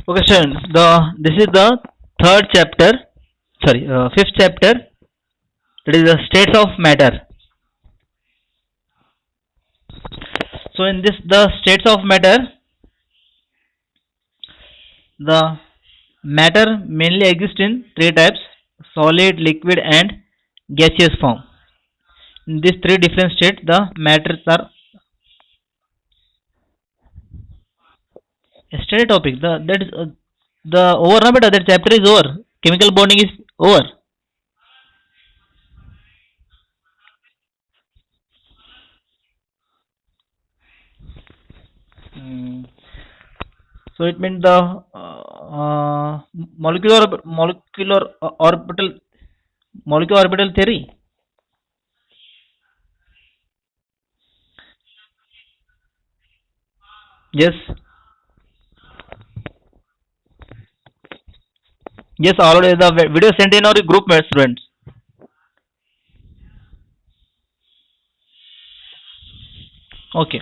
Okay, students. This is the third chapter. Sorry, fifth chapter. That is the states of matter. So in this, the states of matter, the matter mainly exists in three types: solid, liquid, and gaseous form. In these three different states, the matters are yesterday topic. The over na beta. That chapter is over. Chemical bonding is over. Hmm. So it means the molecular orbital theory. Yes, yes. Already the video sent in our group, my students. Okay.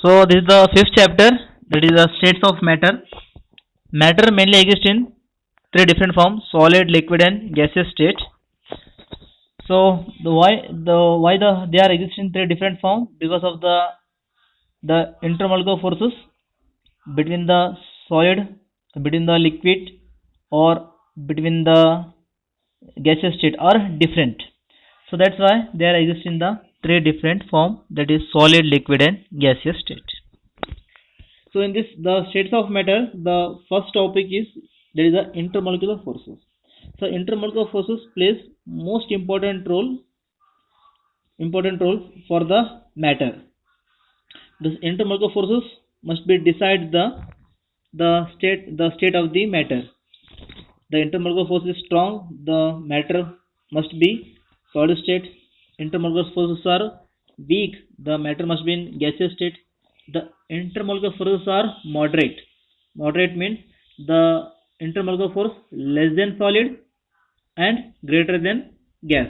So this is the fifth chapter. That is the states of matter. Matter mainly exists in three different forms: solid, liquid, and gaseous state. So the why they are exist in three different forms because of the intermolecular forces between the solid, between the liquid, or between the gaseous state are different. So that's why they are exist in the three different form, that is solid, liquid, and gaseous state. So in this the states of matter, the first topic is there is the intermolecular forces. So intermolecular forces plays most important role for the matter. This intermolecular forces must be decide the state of the matter. The intermolecular force is strong, the matter must be solid state. Intermolecular forces are weak, the matter must be in gaseous state. The intermolecular forces are moderate. Moderate means the intermolecular force less than solid and greater than gas.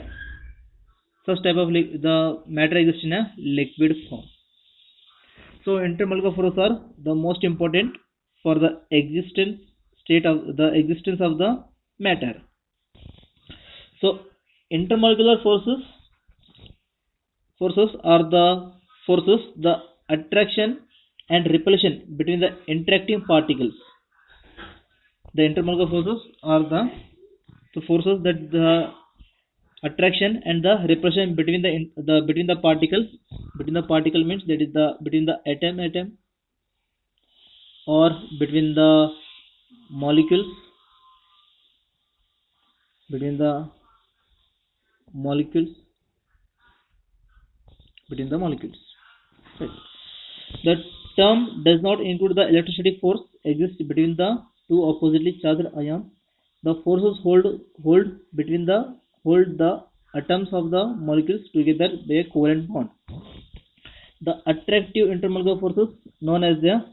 Such type of the matter exists in a liquid form. So intermolecular forces are the most important for the existence of the matter. So intermolecular forces are the forces the attraction and repulsion between the interacting particles. The intermolecular forces are the forces that the attraction and the repulsion between the between the particles. Between the particle means that is the between the atom or between the molecules, between the molecules, between the molecules. Right. The term does not include the electrostatic force exists between the two oppositely charged ions. The forces hold between the atoms of the molecules together by a covalent bond. The attractive intermolecular forces known as the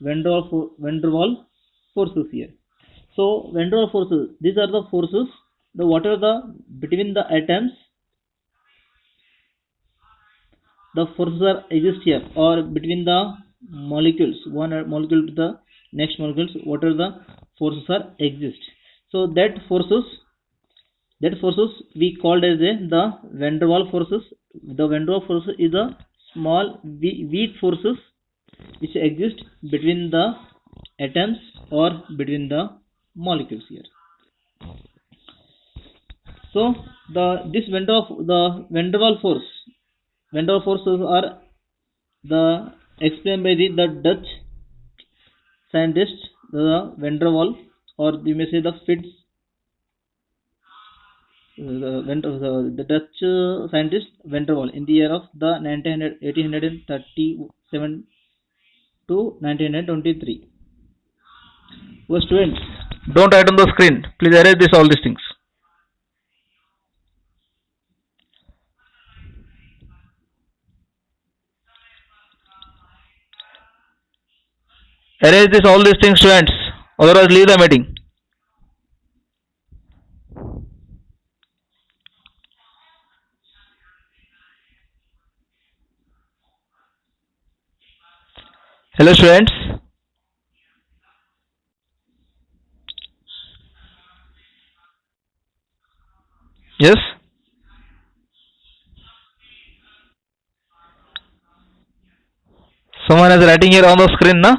van der Waal forces here. So van der Waal forces, these are the forces the whatever the between the atoms the forces are exist here, or between the molecules, one molecule to the next molecules, what are the forces are exist. So that forces we called as the van der Waal forces. The van der Waal forces is the small weak forces which exist between the atoms or between the molecules here. So this van der Waal forces are the explained by the Dutch scientist, the van der Waal, or you may say the Fitz, the Dutch scientist van der Waal in the year of the 1837 to 1923. So students, don't write on the screen. Please erase this all these things. Erase this all these things, students. Otherwise, leave the meeting. Hello students. Yes. Someone is writing here on the screen, na?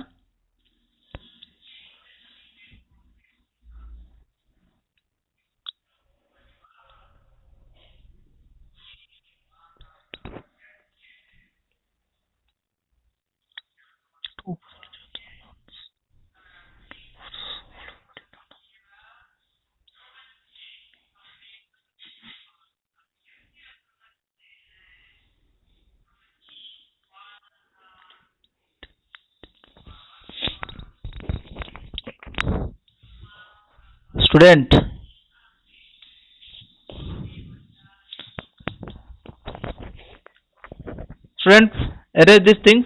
Student. Students, erase this thing.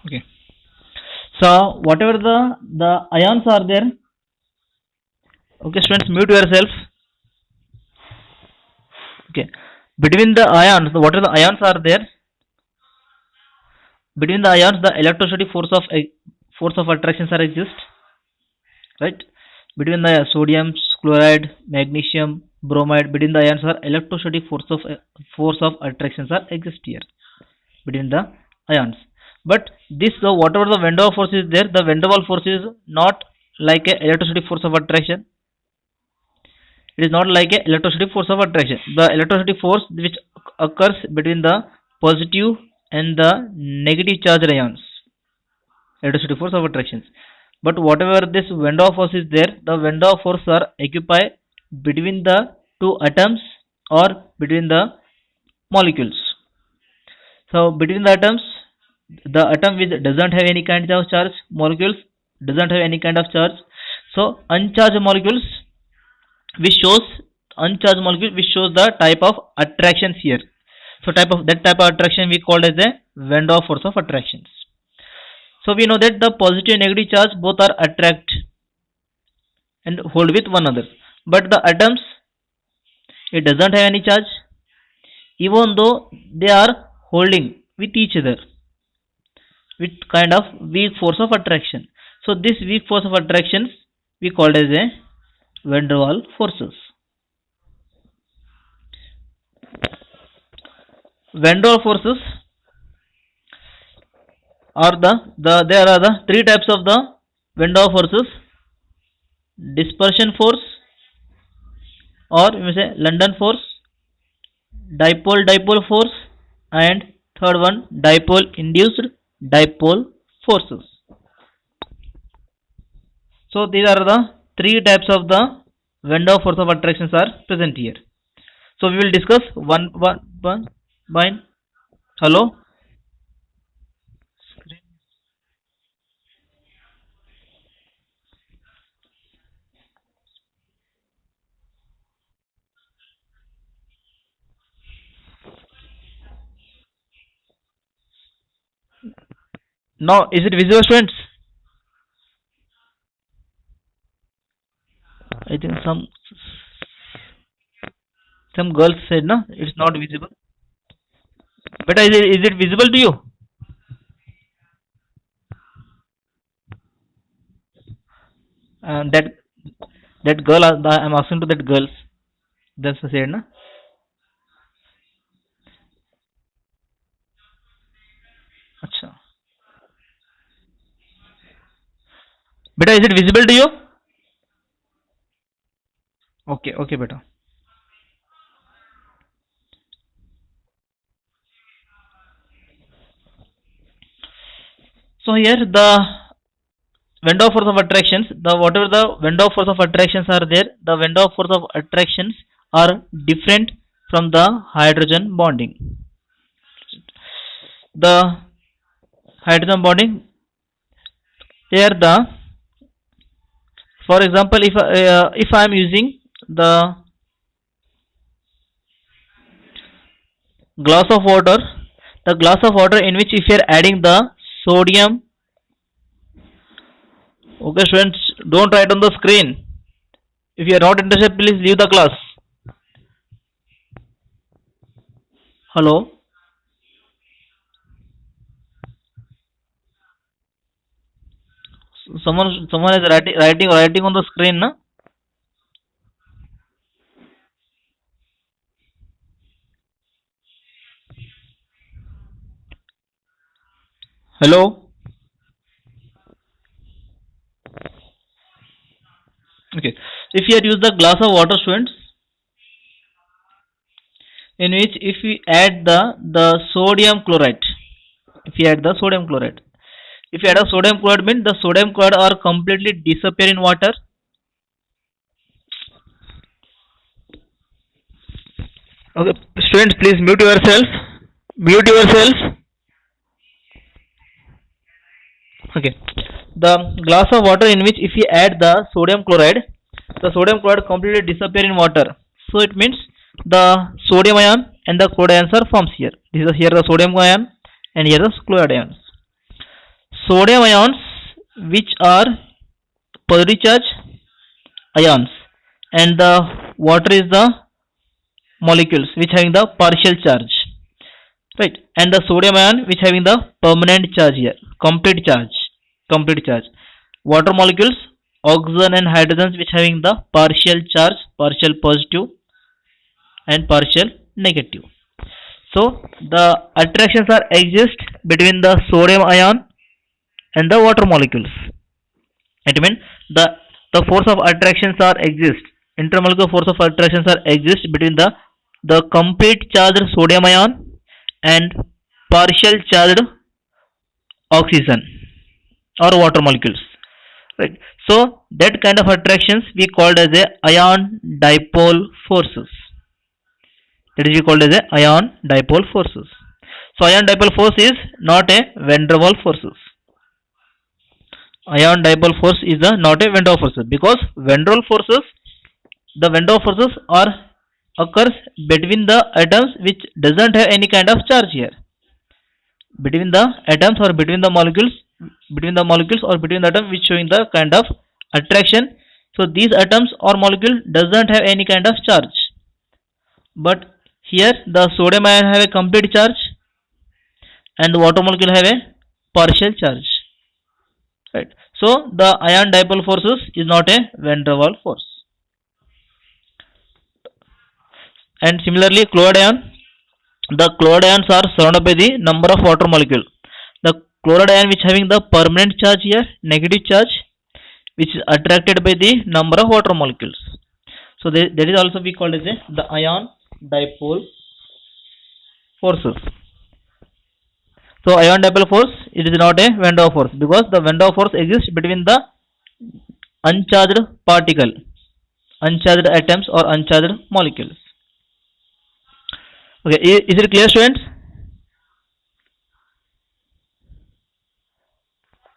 Okay. So whatever the ions are there. Okay, students, mute yourself. Okay. Between the ions, whatever the ions are there, between the ions, the electrostatic force of attractions are exist, right? Between the sodium, chloride, magnesium, bromide, between the ions are electrostatic force of attractions are exist here between the ions. But this whatever the van der Waals force is there, the van der Waals force is not like a electrostatic force of attraction. It is not like a electrostatic force of attraction. The electrostatic force which occurs between the positive and the negative charged ions, electrostatic force of attractions. But whatever this van der Waals force is there, the van der Waals force are occupy between the two atoms or between the molecules. So between the atoms, the atom which doesn't have any kind of charge, molecules doesn't have any kind of charge. So uncharged molecules which shows the type of attractions here. So type of attraction we called as a van der Waals force of attractions. So we know that the positive and negative charge both are attract and hold with one another. But the atoms, it doesn't have any charge, even though they are holding with each other with kind of weak force of attraction. So this weak force of attractions we called as a van der Waals forces. Van der Waals forces are there are the three types of the van der Waals forces: dispersion force, or we may say London force, dipole force, and third one dipole induced dipole forces. So these are the three types of the van der Waals force of attractions are present here. So we will discuss one by. Hello. Now is it visible, students? I think some girls said no, it's not visible. But is it visible to you? That girl, I'm asking to that girls. That's said na. Acha. Beta, is it visible to you? Okay, beta. So here the van der Waals force of attractions, the whatever the van der Waals force of attractions are there, the van der Waals force of attractions are different from the hydrogen bonding. The hydrogen bonding here the, for example, if I am using the glass of water, the glass of water in which if you are adding the sodium, okay students, don't write on the screen. If you are not interested, please leave the class. Hello. Someone is writing on the screen, na? Hello. Okay. If you use the glass of water, students, in which if we add the sodium chloride, if you add the sodium chloride, if you add a sodium chloride, means the sodium chloride are completely disappear in water. Okay, students, please mute yourself. Mute yourself. Okay. The glass of water in which if you add the sodium chloride completely disappear in water. So it means the sodium ion and the chloride ions are forms here. This is here the sodium ion and here the chloride ions. Sodium ions which are positive charge ions, and the water is the molecules which having the partial charge, right? And the sodium ion which having the permanent charge here, complete charge. Water molecules, oxygen and hydrogen which having the partial charge, partial positive and partial negative. So the attractions are exist between the sodium ion and the water molecules. It means the force of attractions are exist. Intermolecular force of attractions are exist between the complete charged sodium ion and partial charged oxygen or water molecules, right? So that kind of attractions we called as a ion dipole forces. That is we called as a ion dipole forces. So ion dipole force is not a van der Waals forces. Ion dipole force is not a van der Waals force, because van der Waals forces, the van der Waals forces are occurs between the atoms which doesn't have any kind of charge here. Between the atoms or between the molecules or between the atom which showing the kind of attraction. So these atoms or molecule doesn't have any kind of charge, but here the sodium ion have a complete charge and the water molecule have a partial charge, right? So the ion dipole forces is not a van der Waals force. And similarly chloride ion, the chloride ions are surrounded by the number of water molecule. The chloride ion which having the permanent charge here, negative charge, which is attracted by the number of water molecules. So that is also we call as the ion dipole forces. So ion dipole force, it is not a van der Waals force, because the van der Waals force exists between the uncharged particle, uncharged atoms or uncharged molecules. Okay, is it clear, students?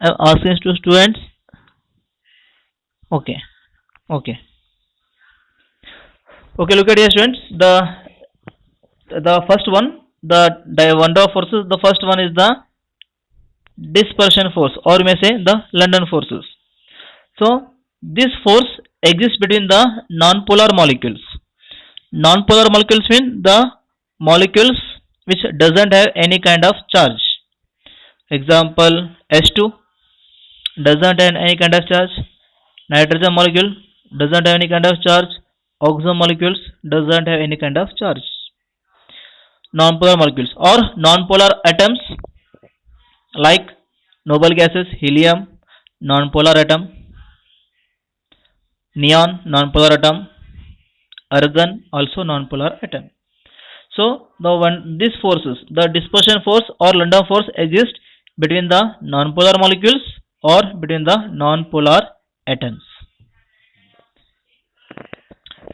I am asking to students. Okay. Look at here, students. The first one, the van der Waals forces. The first one is the dispersion force, or you may say the London forces. So this force exists between the non-polar molecules. Non-polar molecules mean the molecules which doesn't have any kind of charge. Example, H2 doesn't have any kind of charge. Nitrogen molecule doesn't have any kind of charge. Oxygen molecules doesn't have any kind of charge. Non-polar molecules or non-polar atoms like noble gases, helium, non-polar atom, neon, non-polar atom, argon, also non-polar atom. So these forces, the dispersion force or London force exists between the non-polar molecules or between the non-polar atoms.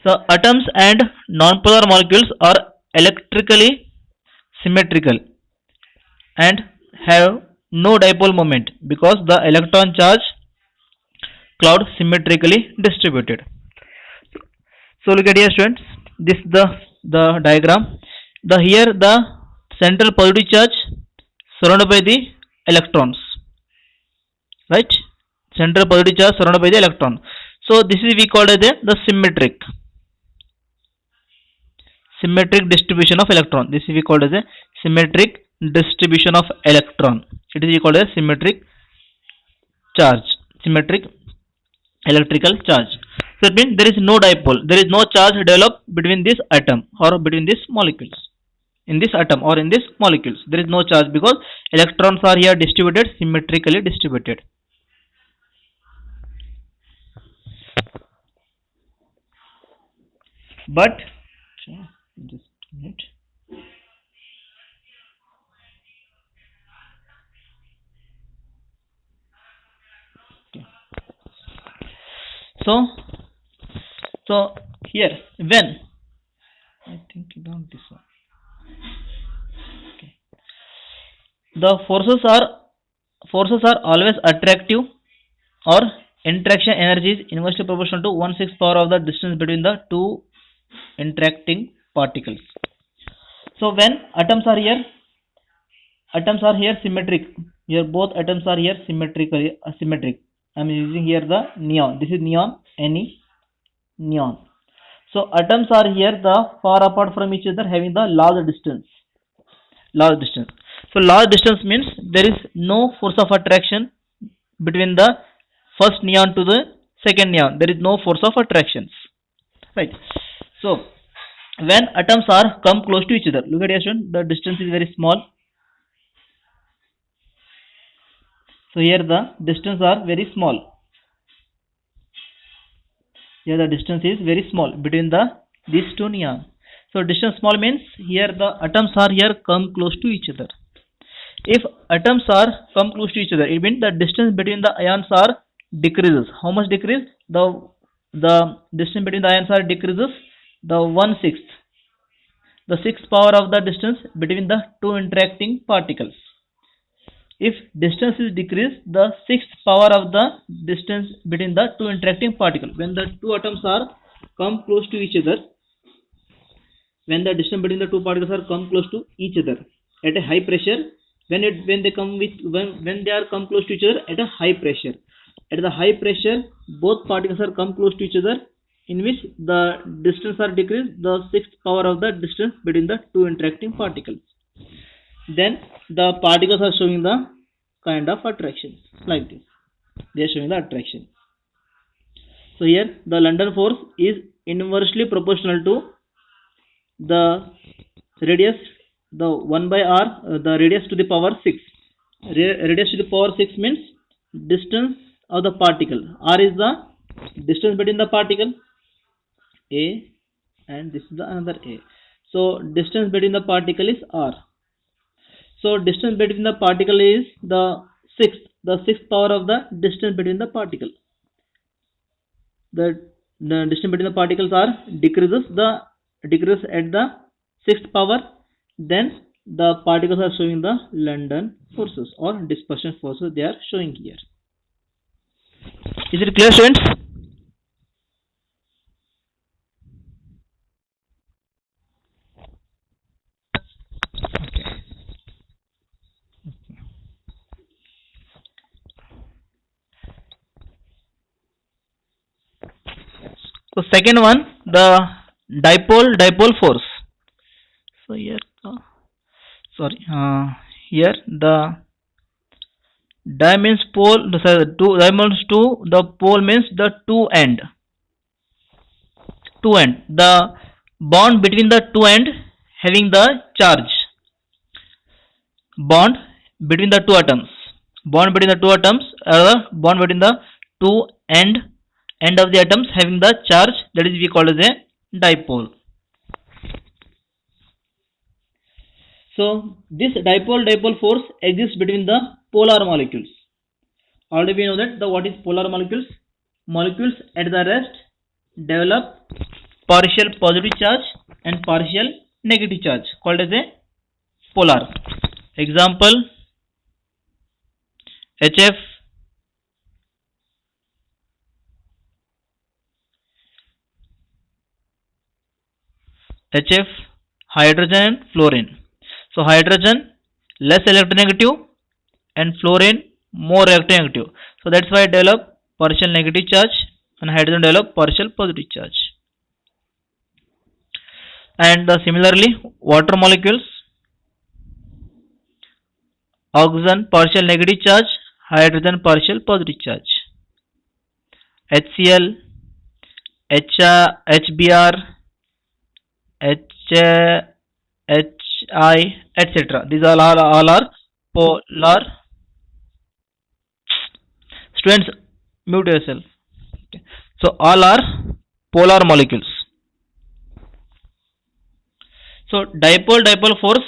So atoms and non-polar molecules are electrically symmetrical and have no dipole moment because the electron charge cloud symmetrically distributed. So look at here students, this is the diagram. The here the central positive charge surrounded by the electrons, right? Central positive charge surrounded by the electron. So this is we call as the symmetric distribution of electron. This is we call as a symmetric distribution of electron. It is called as symmetric charge, symmetric electrical charge. So it means there is no dipole, there is no charge developed between this atom or between these molecules. In this atom or in these molecules there is no charge because electrons are here distributed, symmetrically distributed. But just a minute. Okay. So here when I think you don't this one. Okay. The forces are always attractive or interaction energy is inversely proportional to 1/6 power of the distance between the two interacting particles. So when atoms are here symmetric, here both atoms are here symmetric. I am using here the neon. This is neon, neon. So atoms are here the far apart from each other, having the large distance. So large distance means there is no force of attraction between the first neon to the second neon. There is no force of attractions, right? So when atoms are come close to each other, look at here, the distance is very small. So here the distance are very small. Here the distance is very small between these two neon. So distance small means here the atoms are here come close to each other. If atoms are come close to each other, it means the distance between the ions are decreases. How much decrease? The distance between the ions are decreases the 1/6, the sixth power of the distance between the two interacting particles. If distance is decreased, the sixth power of the distance between the two interacting particles. When the two atoms are come close to each other, when the distance between the two particles are come close to each other at a high pressure, when they are come close to each other at a high pressure, at the high pressure both particles are come close to each other, in which the distance are decreased the sixth power of the distance between the two interacting particles. Then the particles are showing the kind of attraction like this. They are showing the attraction. So here the London force is inversely proportional to the radius, the 1/r, the radius to the power 6. Radius to the power 6 means distance of the particle. R is the distance between the particle A, and this is the another A. So distance between the particle is R. So distance between the particle is the sixth power of the distance between the particle. The distance between the particles are decreases at the sixth power. Then the particles are showing the London forces or dispersion forces. They are showing here. Is it clear, students? So second one, the dipole force. So here, here the di means pole. Two diamonds to the pole means the two end. The bond between the two end having the charge. Bond between the two atoms. Bond between the two atoms, bond between the two end of the atoms having the charge, that is we call as a dipole. So this dipole force exists between the polar molecules. Already we know that what is polar molecules? Molecules at the rest develop partial positive charge and partial negative charge called as a polar. Example, HF, HF, hydrogen and fluorine. So hydrogen less electronegative and fluorine more electronegative. So that's why it develop partial negative charge and hydrogen develop partial positive charge. And similarly, water molecules, oxygen partial negative charge, hydrogen partial positive charge. HCl, HBr, HI, etc. These all are polar. Students, mute yourself. Okay. So all are polar molecules. So dipole force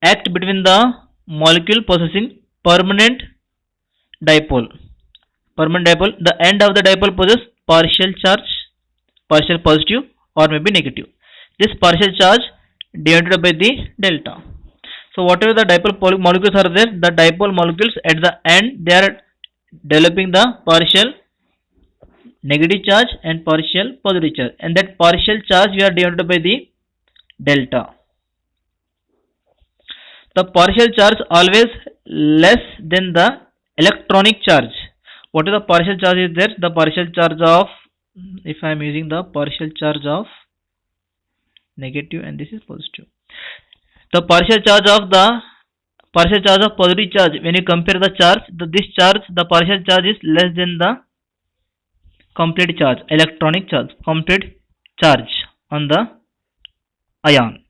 act between the molecule possessing permanent dipole. The end of the dipole possesses partial charge, partial positive or maybe negative. This partial charge denoted by the delta. So whatever the dipole molecules are there, the dipole molecules at the end they are developing the partial negative charge and partial positive charge, and that partial charge we are denoted by the delta. The partial charge always less than the electronic charge. What is the partial charge is there? The partial charge of, if I am using the partial charge of negative and this is positive. The partial charge of positive charge, when you compare the charge, the partial charge is less than the complete charge, electronic charge, complete charge on the ion.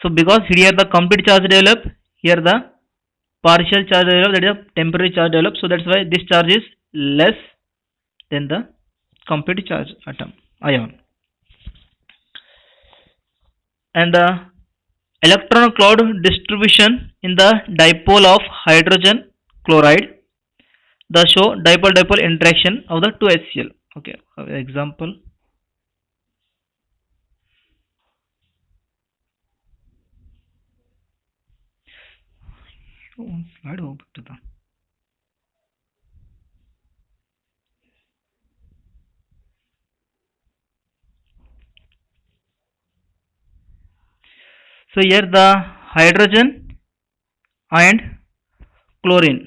So because here the complete charge develop, here the partial charge develop, that is a temporary charge develop. So that's why this charge is less than the complete charge ion. And the electron cloud distribution in the dipole of hydrogen chloride, the show dipole interaction of the two HCl. Okay, example. Slide ಹೋಗ್ಬಿಟ್ಟಿದೆ. So here the hydrogen and chlorine.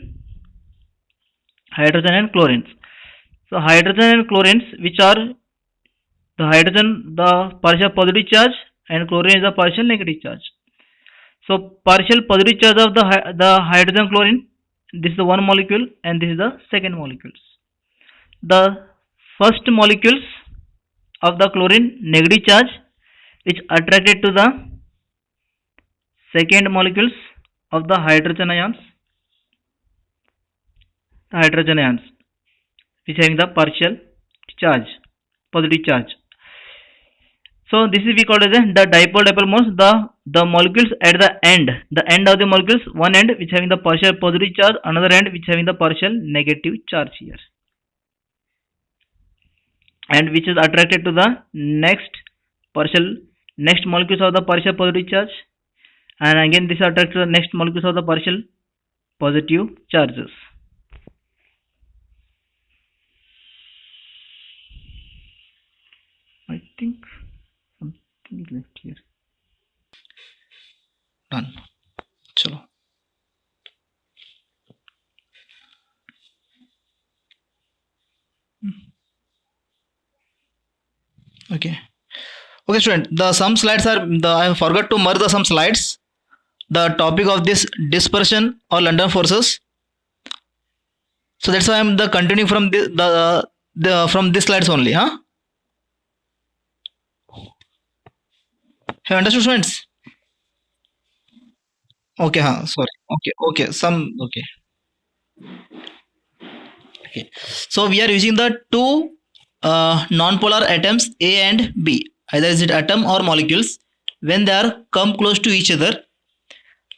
So hydrogen and chlorines, which are the hydrogen the partial positive charge and chlorine is the partial negative charge. So partial positive charge of the hydrogen chlorine, this is the one molecule and this is the second molecules. The first molecules of the chlorine negative charge which attracted to the second molecules of the hydrogen ions, which having the partial charge, positive charge. So this is we call as the dipole moles. The molecules at the end of the molecules, one end which having the partial positive charge, another end which having the partial negative charge here, and which is attracted to the next molecules of the partial positive charge, and again this attracts to the next molecules of the partial positive charges. I think something is left here. Done. Chalo. Okay, student, the some slides are I forgot to merge some slides. The topic of this dispersion or London forces. So that's why I am continuing from from these slides only, huh? Have understood, students? Okay, sorry. Okay. Okay. So we are using the two non-polar atoms A and B. Either is it atom or molecules. When they are come close to each other,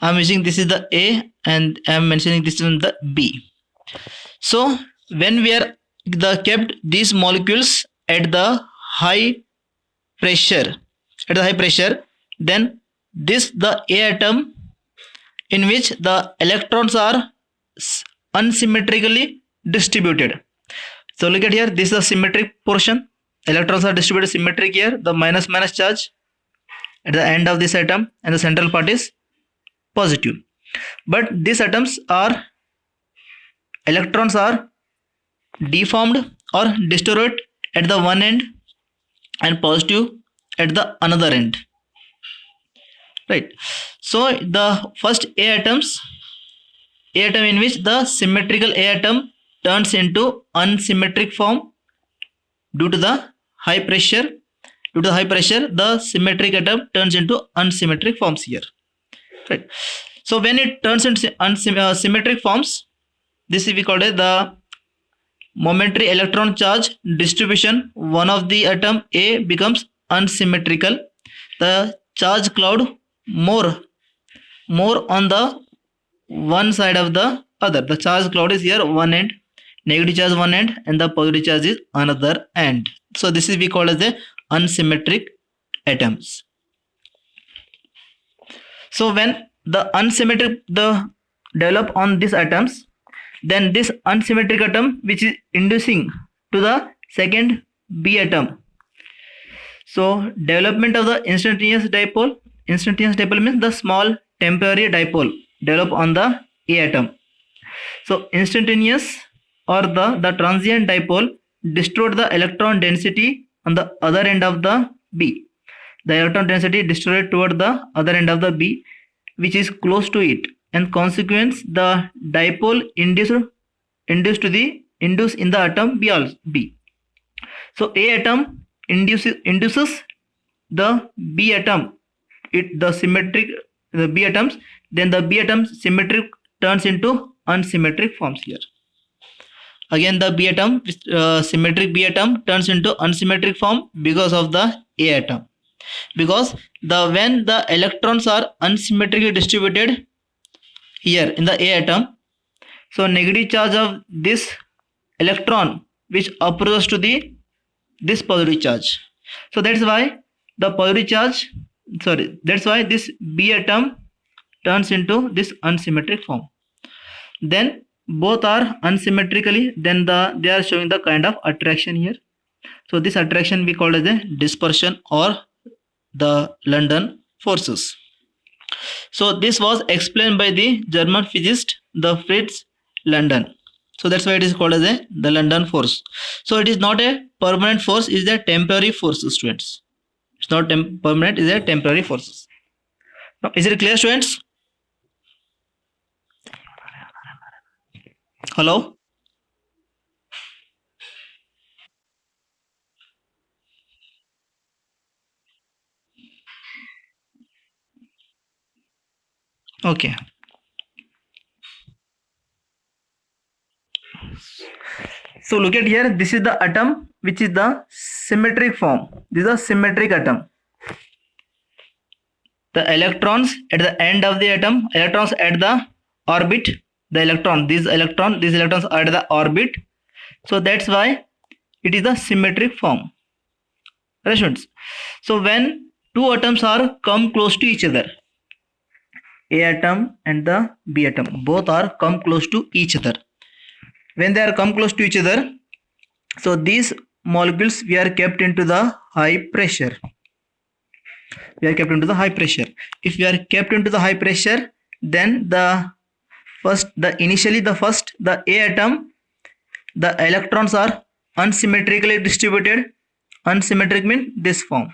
I am using this is the A and I am mentioning this is the B. So when we are kept these molecules at the high pressure, at the high pressure, then this the A atom in which the electrons are unsymmetrically distributed. So look at here, this is the symmetric portion. Electrons are distributed symmetric here, the minus minus charge at the end of this atom, and the central part is positive. But these atoms are, electrons are deformed or destroyed at the one end and positive at the another end, right? So the first A atom in which the symmetrical A atom turns into unsymmetric form due to the high pressure. Due to the high pressure, the symmetric atom turns into unsymmetric forms here, right? So when it turns into symmetric forms, this we call it the momentary electron charge distribution. One of the atom A becomes unsymmetrical. The charge cloud more on the one side of the other. The charge cloud is here one end, negative charge one end, and the positive charge is another end. So this is we call as the unsymmetric atoms. So when the unsymmetric develop on these atoms, then this unsymmetric atom which is inducing to the second B atom. So development of the instantaneous dipole. Instantaneous dipole means the small temporary dipole develop on the A atom. So instantaneous or the transient dipole destroyed the electron density on the other end of the B. The electron density destroyed toward the other end of the B, which is close to it, and consequence the dipole induced in the atom B. So A atom induces the B atom, the B atoms, then the B atom symmetric turns into unsymmetric forms here. Again the B atom, symmetric B atom turns into unsymmetric form because of the A atom. Because when the electrons are unsymmetrically distributed here in the A atom, so negative charge of this electron which approaches to this positive charge. So that's why the positive charge, that's why this B atom turns into this unsymmetric form. Then both are unsymmetrically, then they are showing the kind of attraction here. So this attraction we call as a dispersion or the London forces. So this was explained by the German physicist the Fritz London. So that's why it is called as the London force. So it is not a permanent force, it is a temporary force, students. It's not permanent, it is a temporary forces. Now, is it clear, students? Hello? Okay. So look at here, this is the atom which is the symmetric form. This is a symmetric atom. The electrons at the end of the atom, electrons at the orbit, these electrons are at the orbit. So that's why it is a symmetric form. Right, students? So when two atoms are come close to each other, A atom and the B atom, both are come close to each other. When they are come close to each other, so these molecules we are kept into the high pressure. We are kept into the high pressure. If we are kept into the high pressure, then the A atom, the electrons are unsymmetrically distributed. Unsymmetric means this form.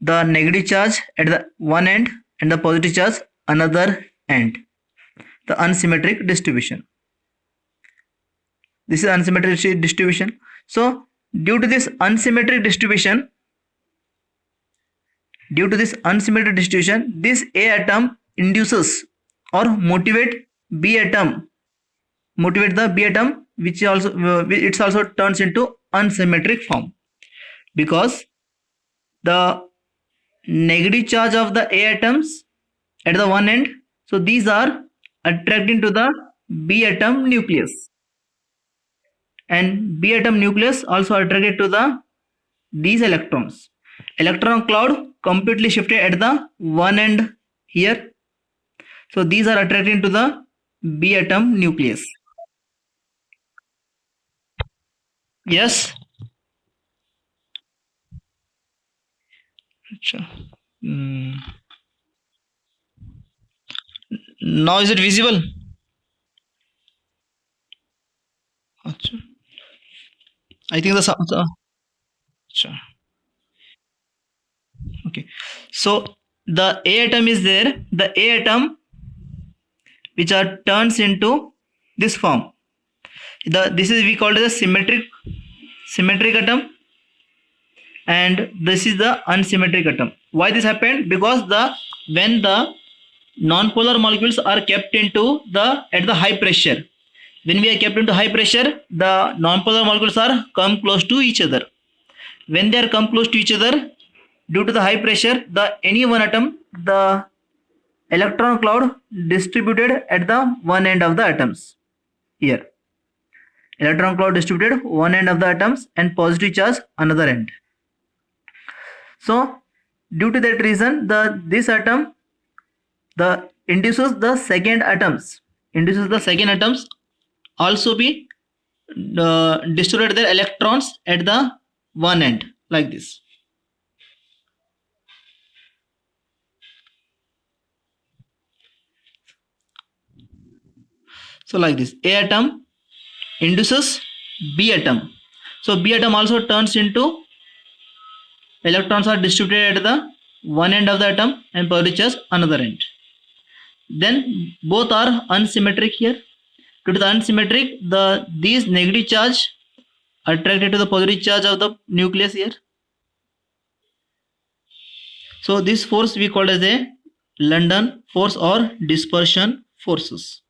The negative charge at the one end and the positive charge another end. The unsymmetric distribution. This is unsymmetric distribution. So due to this unsymmetric distribution, this A atom induces or motivate the B atom, which also turns into unsymmetric form, because the negative charge of the A atoms at the one end, so these are attracting to the B atom nucleus, and B atom nucleus also attracted to these electrons, electron cloud completely shifted at the one end here. So these are attracting to the B atom nucleus. Yes. Acha. Hmm. Now is it visible? Acha. I think acha. Okay. So the A atom is there. The A atom which are turns into this form. This is we call it a symmetric atom, and this is the unsymmetric atom. Why this happened? Because when the non-polar molecules are kept into at the high pressure, when we are kept into high pressure, the non-polar molecules are come close to each other. When they are come close to each other, due to the high pressure, the any one atom, the electron cloud distributed at the one end of the atoms. Here, electron cloud distributed one end of the atoms and positive charge another end. So due to that reason, this atom induces the second atoms also be distributed their electrons at the one end like this. So like this, A atom induces B atom. So B atom also turns into electrons are distributed at the one end of the atom and positive charge another end. Then both are unsymmetric here. Due to the unsymmetric, these negative charge attracted to the positive charge of the nucleus here. So this force we call as a London force or dispersion forces.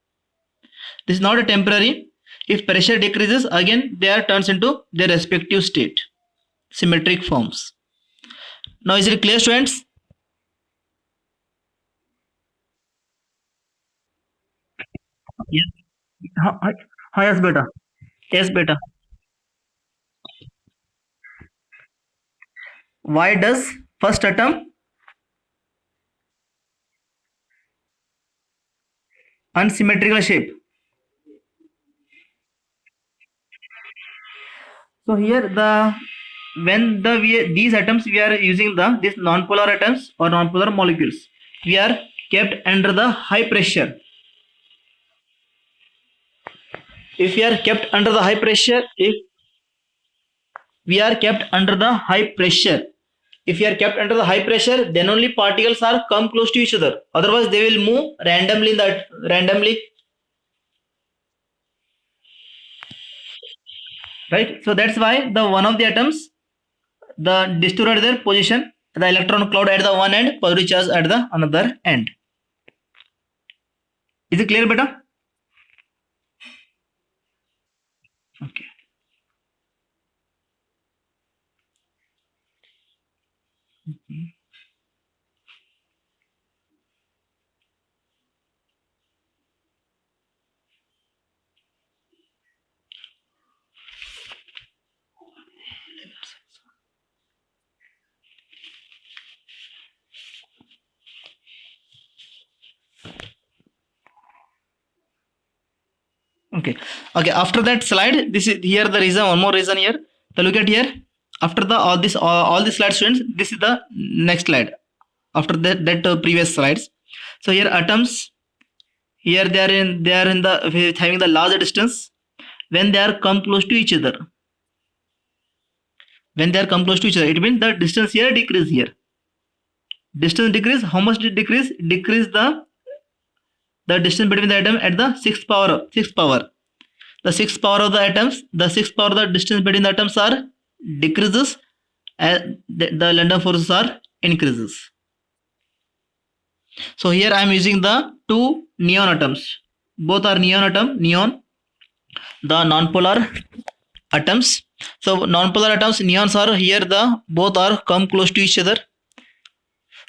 This is not a temporary. If pressure decreases, again they are turns into their respective state, symmetric forms. Now is it clear, students? Yes. Yes, beta. Yes, beta. Why does first atom unsymmetrical shape? So here these atoms we are using these non-polar atoms or non-polar molecules, we are kept under the high pressure. If we are kept under the high pressure, if we are kept under the high pressure, if we are kept under the high pressure, then only particles are come close to each other. Otherwise, they will move randomly, right? So that's why the one of the atoms distributed their position, the electron cloud at the one end, positive charge at the another end. Is it clear, beta? Okay. Okay. Okay. After that slide, this is here the reason. One more reason here. So look at here. After all these slides, students, this is the next slide. After that previous slides. So here atoms. Here they are in the having the larger distance when they are come close to each other. When they are come close to each other, it means the distance here decrease here. Distance decrease. How much did decrease? Decrease the distance between the atom at the sixth power. The sixth power of the atoms, the sixth power of the distance between the atoms are decreases as the London forces are increases. So here I am using the two neon atoms. Both are neon, the non-polar atoms. So non-polar atoms, neons are here. Both are come close to each other.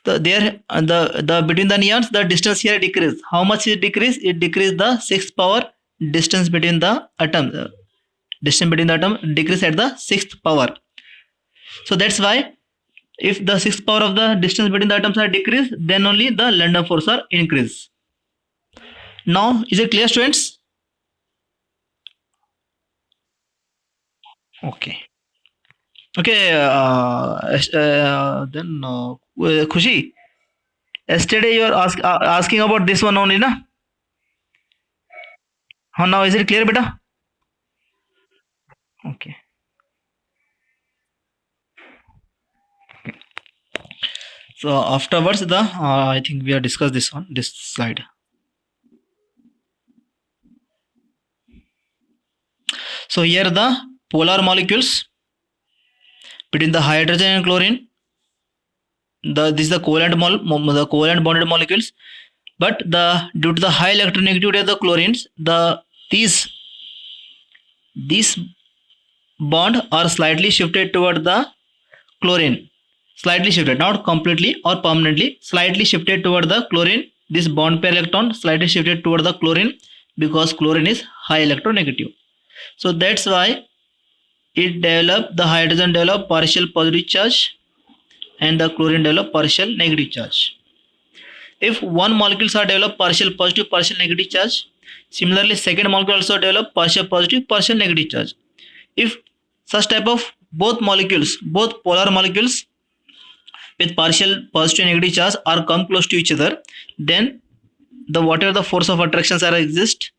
So there, the between the neons, the distance here decrease. How much it decrease? It decrease the sixth power distance between the atoms. Distance between the atom decrease at the sixth power. So that's why If the sixth power of the distance between the atoms are decreased, then only the London force are increased. Now, is it clear, students? Okay. Okay. Then, Khushi, yesterday you are asking about this one only, na? How now is it clear, beta? Okay. So afterwards, the I think we have discussed this one, this slide. So here the polar molecules between the hydrogen and chlorine. This is the covalent bonded molecules, but due to the high electronegativity of the chlorines, these bond are slightly shifted toward the chlorine. Slightly shifted, not completely or permanently, slightly shifted toward the chlorine. This bond pair electron slightly shifted toward the chlorine because chlorine is high electronegative. So that's why the hydrogen develop partial positive charge and the chlorine develop partial negative charge. If one molecules are develop partial positive, partial negative charge, similarly second molecule also develop partial positive, partial negative charge. If such type of both polar molecules with partial positive and negative charge are come close to each other, then whatever the force of attractions are exist,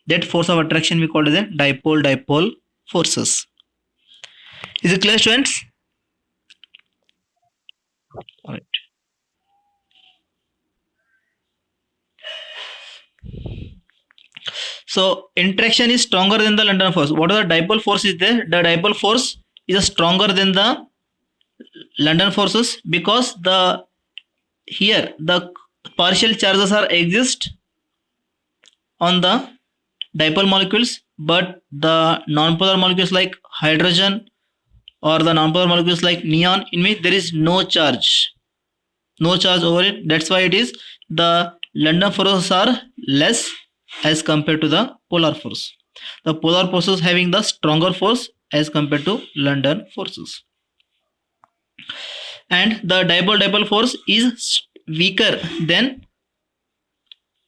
that force of attraction we call as a dipole forces. Is it clear, students? All right. So interaction is stronger than the London force. What are the dipole force is there? The dipole force is stronger than the London forces because the partial charges are exist on the dipole molecules, but the non-polar molecules like hydrogen or the non-polar molecules like neon, in which there is no charge over it. That's why it is the London forces are less as compared to the polar force. The polar forces having the stronger force as compared to London forces. And the dipole force is weaker than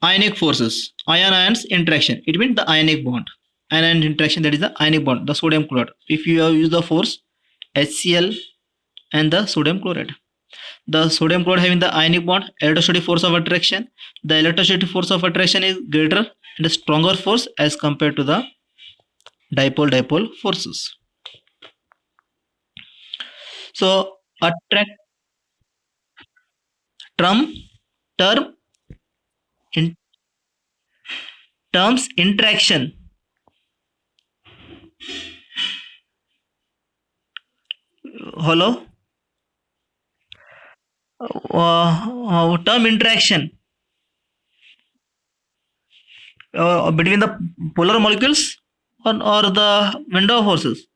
ionic forces. Ions interaction. It means the ionic bond. Ion interaction, that is the ionic bond, the sodium chloride. If you use the force HCl and the sodium chloride. The sodium chloride having the ionic bond, electrostatic force of attraction. The electrostatic force of attraction is greater and a stronger force as compared to the dipole forces. So terms interaction. Hello. Term interaction between the polar molecules or the van der Waals forces.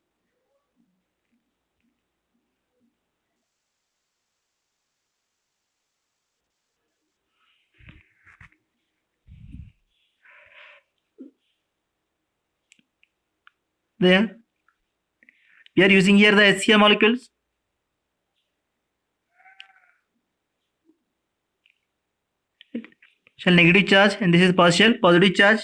There we are using here the HCl molecules. Shall negative charge and this is partial positive charge.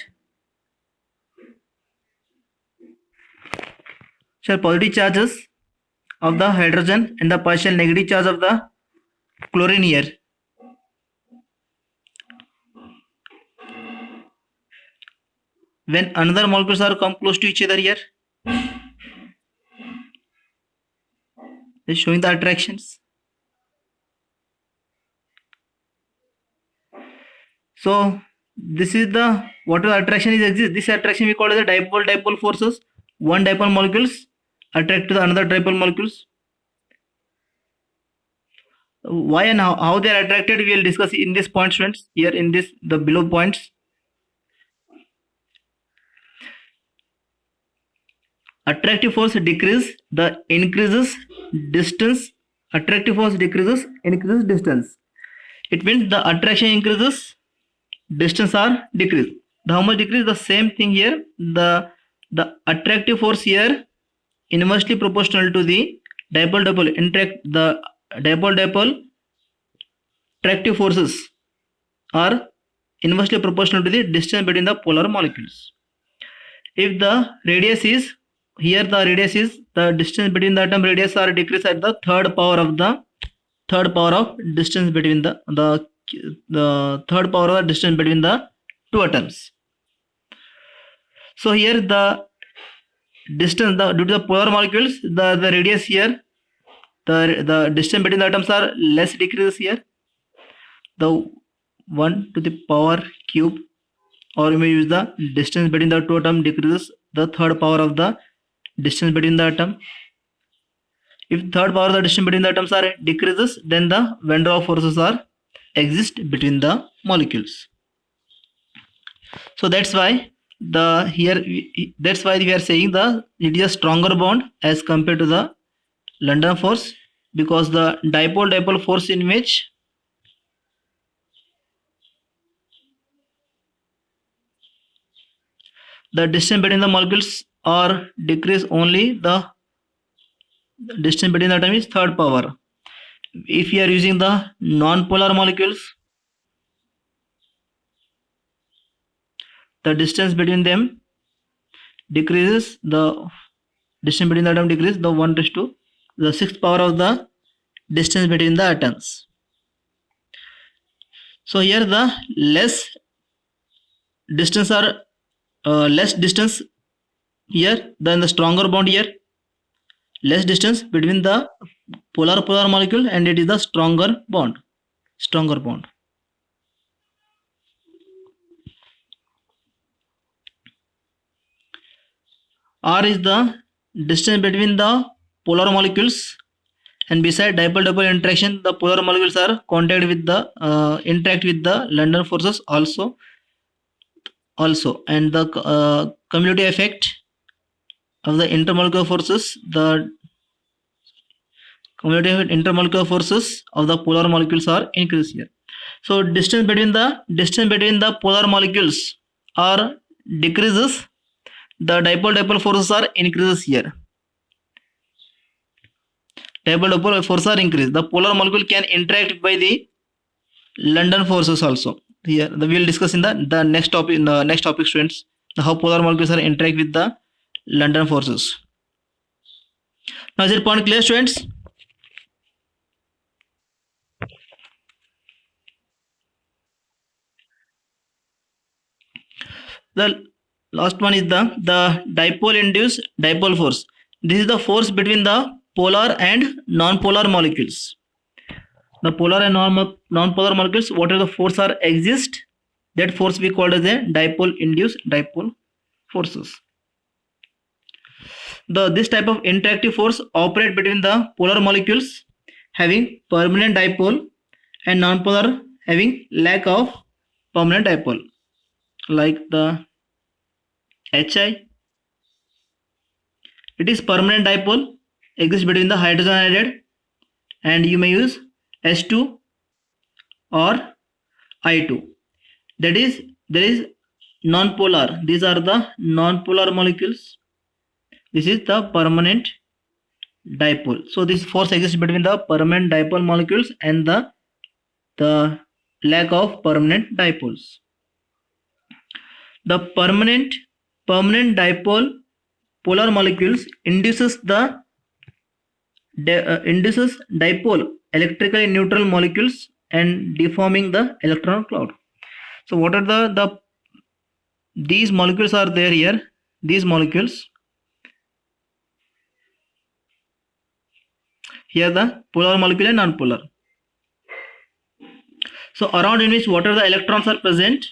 Shall positive charges of the hydrogen and the partial negative charge of the chlorine here. When another molecules are come close to each other here, is showing the attractions. So this is the whatever attraction is exists. This attraction we call as a dipole forces. One dipole molecules attract to the another dipole molecules. Why and how they are attracted we will discuss in this point, students. Here in this the below points. Attractive force decreases, the increases distance. Attractive force decreases, increases distance. It means the attraction increases, distance are decreased. How much decrease? The same thing here. The attractive force here inversely proportional to the dipole interact. The dipole attractive forces are inversely proportional to the distance between the polar molecules. If the radius is here, the radius is the distance between the atom radius are decreased at the third power of distance between the third power of the distance between the two atoms. So here the distance due to the polar molecules, the radius here, the distance between the atoms are less decreases here. The 1 to the power cube, or you may use the distance between the two atoms decreases the third power of the distance between the atom. If third power of the distance between the atoms are decreases, then the van der Waals forces are exist between the molecules. So that's why we are saying it is a stronger bond as compared to the London force, because the dipole force in which the distance between the molecules are decrease only the distance between the atom is third power. If you are using the non-polar molecules, the distance between them decreases, the distance between the atom decreases the 1 to the sixth power of the distance between the atoms. So here the less distance here than the stronger bond here, less distance between the polar molecule, and it is the stronger bond. R is the distance between the polar molecules, and beside dipole interaction, the polar molecules are interact with the London forces also, and the cumulative effect of the intermolecular forces, the cumulative intermolecular forces of the polar molecules are increased here. So distance between the polar molecules are decreases, the dipole forces are increases here. Dipole forces are increased. The polar molecule can interact by the London forces also. Here we will discuss in the next topic, students, how polar molecules are interact with the London forces. Now is it point clear, students? The last one is the dipole induced dipole force. This is the force between the polar and non-polar molecules. The polar and non-polar molecules, whatever the force are exist, that force we called as a dipole induced dipole forces. This type of interactive force operate between the polar molecules having permanent dipole and non-polar having lack of permanent dipole, like the HI. It is permanent dipole exists between the hydrogen iodide, and you may use S2 or I2. That is, there is non-polar. These are the non-polar molecules. This is the permanent dipole. So this force exists between the permanent dipole molecules and the lack of permanent dipoles. The permanent dipole polar molecules induces dipole electrically neutral molecules and deforming the electron cloud. So what are these molecules are there here? These molecules here, the polar molecule and non-polar. So around in which what are the electrons are present?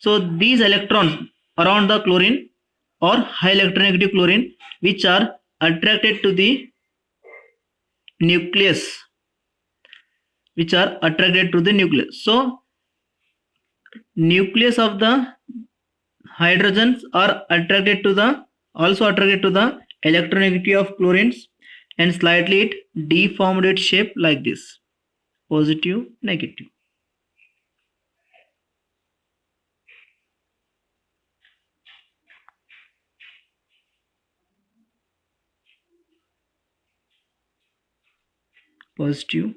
So these electrons around the chlorine or high electronegative chlorine, which are attracted to the nucleus, So nucleus of the hydrogens are also attracted to the electronegativity of chlorines, and slightly it deformed its shape like this, positive, negative. positive,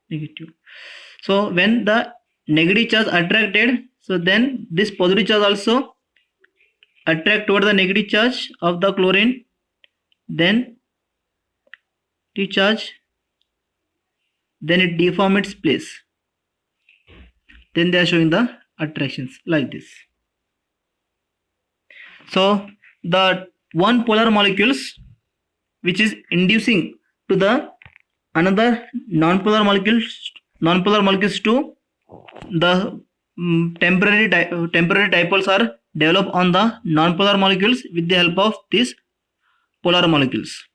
negative. So when the negative charge attracted, so then this positive charge also attract toward the negative charge of the chlorine, then the charge, then it deform its place. Then they are showing the attractions like this. So the one polar molecules which is inducing to the another non-polar molecules to the temporary dipoles are developed on the non-polar molecules with the help of these polar molecules.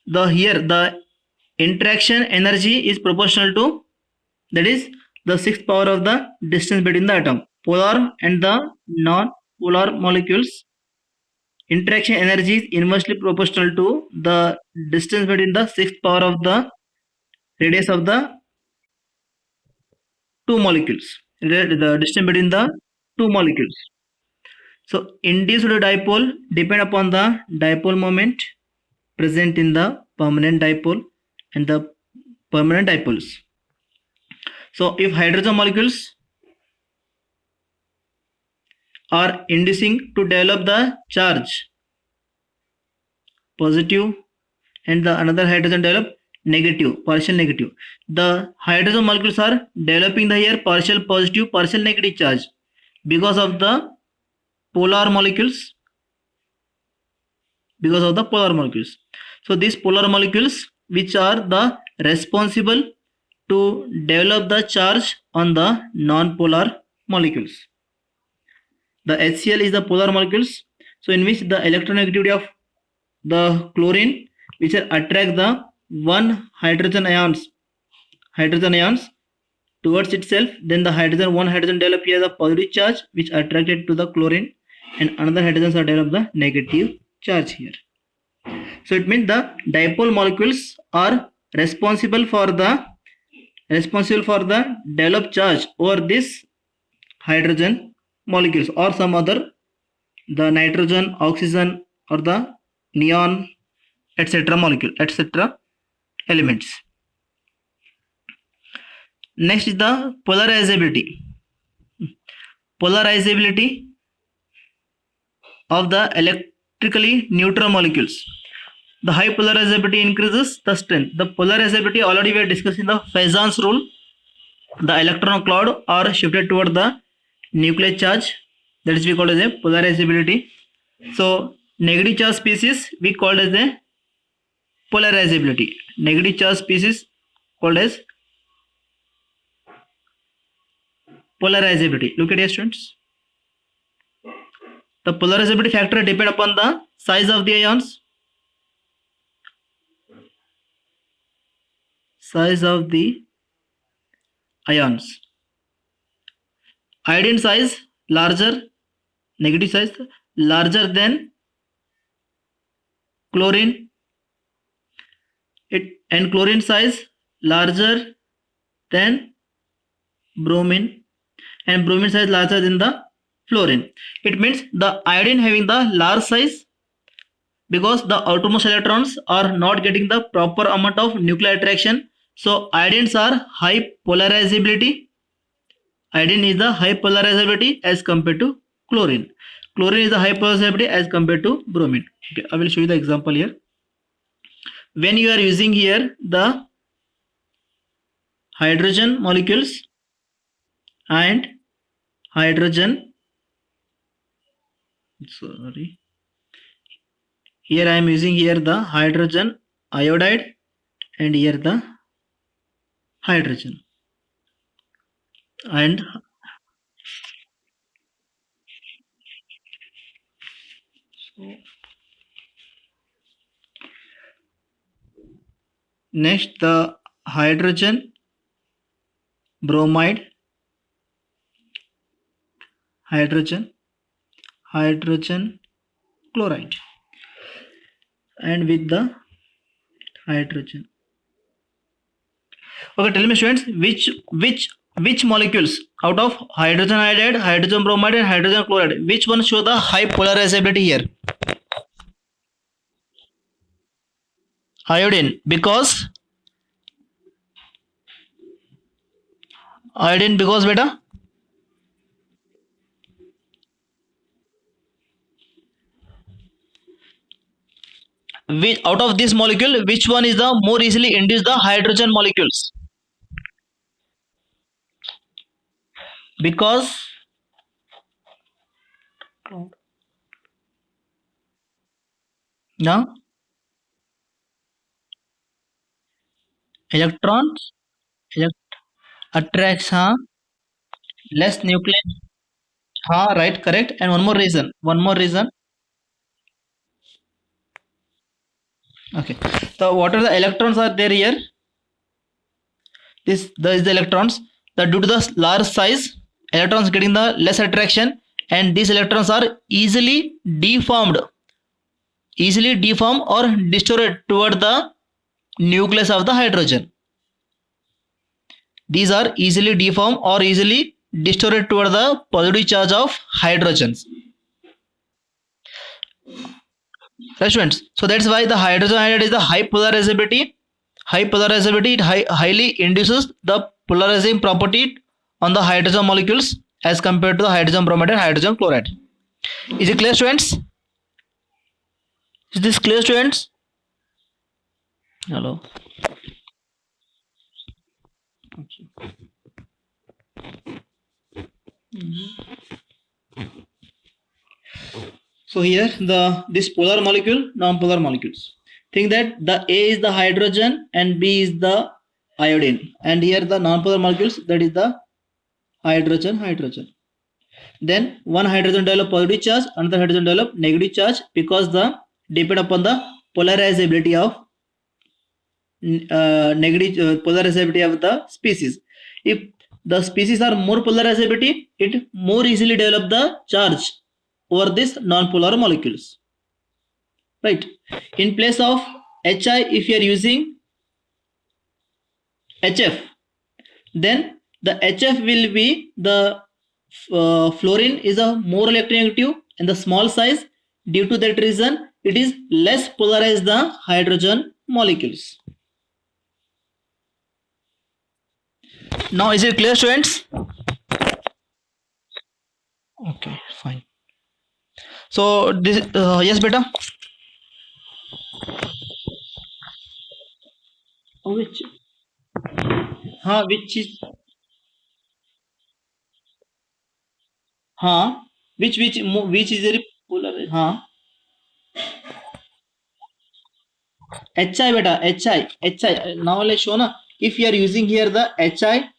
The interaction energy is proportional to, that is, the sixth power of the distance between the atom. Polar and the non-polar molecules interaction energy is inversely proportional to the distance between the sixth power of the radius of the two molecules. The distance between the two molecules. So induced dipole depend upon the dipole moment present in the permanent dipole and the permanent dipoles. So if hydrogen molecules are inducing to develop the charge positive and the another hydrogen develop negative, partial negative. The hydrogen molecules are developing the here partial positive, partial negative charge because of the polar molecules. So these polar molecules which are the responsible to develop the charge on the non-polar molecules. The HCl is the polar molecules, so in which the electronegativity of the chlorine which attract the one hydrogen ions towards itself, then the one hydrogen develop here the positive charge which attracted to the chlorine, and another hydrogens are develop the negative charge here. So it means the dipole molecules are responsible for the developed charge over this hydrogen molecules or some other, the nitrogen, oxygen or the neon, etc. molecule, etc. elements. Next is the polarizability of the electrically neutral molecules. The high polarizability increases the strength. The polarizability already we are discussing the Fajans rule. The electron cloud are shifted toward the nuclear charge, that is we call as a polarizability. So negative charge species we called as a polarizability. Negative charge species called as polarizability. Look at here, students. The polarizability factor depend upon the size of the ions. Iodine size larger, negative size larger than chlorine, and chlorine size larger than bromine, and bromine size larger than the fluorine. It means the iodine having the large size because the outermost electrons are not getting the proper amount of nuclear attraction. So iodines are high polarizability. Iodine is the high polarizability as compared to chlorine. Chlorine is the high polarizability as compared to bromine. Okay, I will show you the example here. When you are using here the hydrogen molecules and here I am using here the hydrogen iodide and here the hydrogen, and next the hydrogen bromide, hydrogen chloride, and with the hydrogen. Okay, tell me students, which which molecules out of hydrogen iodide, hydrogen bromide, and hydrogen chloride, which one show the high polarizability here? Iodine, because beta out of this molecule, which one is the more easily induce the hydrogen molecules? Because now electrons attracts less nucleus. Right, correct. And one more reason. Okay, so what are the electrons are there here? Is the electrons. That due to the large size, electrons getting the less attraction, and these electrons are deformed easily deform or distorted toward the nucleus of the hydrogen. These are easily deformed or easily distorted toward the positive charge of hydrogens. Right, students? So that's why the hydrogen iodide is the high polarizability. It highly induces the polarizing property on the hydrogen molecules as compared to the hydrogen bromide and hydrogen chloride. Is it clear, students? Is this clear, students? Hello. So here this polar molecule, non-polar molecules. Think that the A is the hydrogen and B is the iodine, and here the non-polar molecules, that is the hydrogen. Then one hydrogen develop positive charge, another hydrogen develop negative charge, because the depend upon the polarizability of polarizability of the species. If the species are more polarizability, it more easily develop the charge over these non-polar molecules. Right. In place of Hi, if you are using HF, then the HF will be the fluorine is a more electronegative in the small size. Due to that reason, it is less polarized the hydrogen molecules. Now is it clear, students? Okay, fine. So this yes, beta. Which which is which is very polar HI beta, HI. Now let's show na, if you are using here the HI,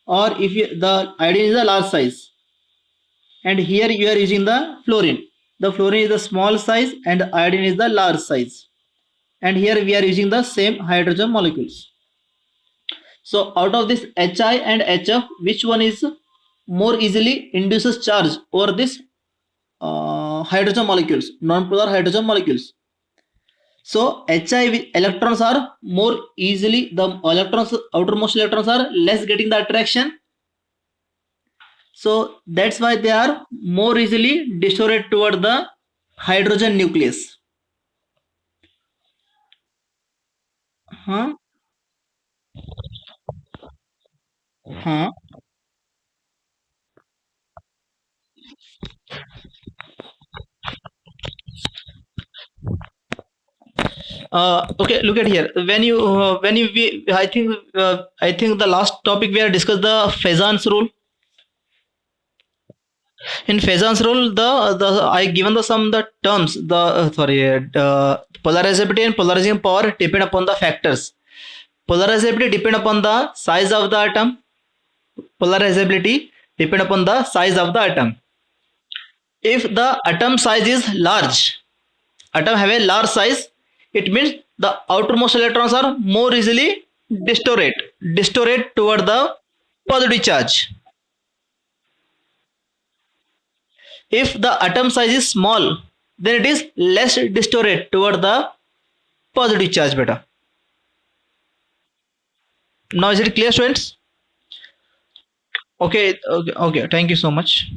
or if the iodine is a large size, and here you are using the fluorine. The fluorine is the small size and iodine is the large size, and here we are using the same hydrogen molecules. So out of this Hi and HF, which one is more easily induces charge over this hydrogen molecules, non-polar hydrogen molecules? So Hi electrons are more easily, the electrons, outermost electrons are less getting the attraction. So that's why they are more easily distorted toward the hydrogen nucleus. Huh? Huh? Okay, look at here. I think the last topic we have discussed the Fezan's rule. In Fezan's rule, the I given the some the terms, the polarizability and polarizing power depend upon the factors. Polarizability depend upon the size of the atom. Polarizability depend upon the size of the atom. If the atom size is large, atom have a large size, it means the outermost electrons are more easily distorted toward the positive charge. If the atom size is small, then it is less distorted toward the positive charge beta. Now is it clear, students? Okay, okay, okay. Thank you so much.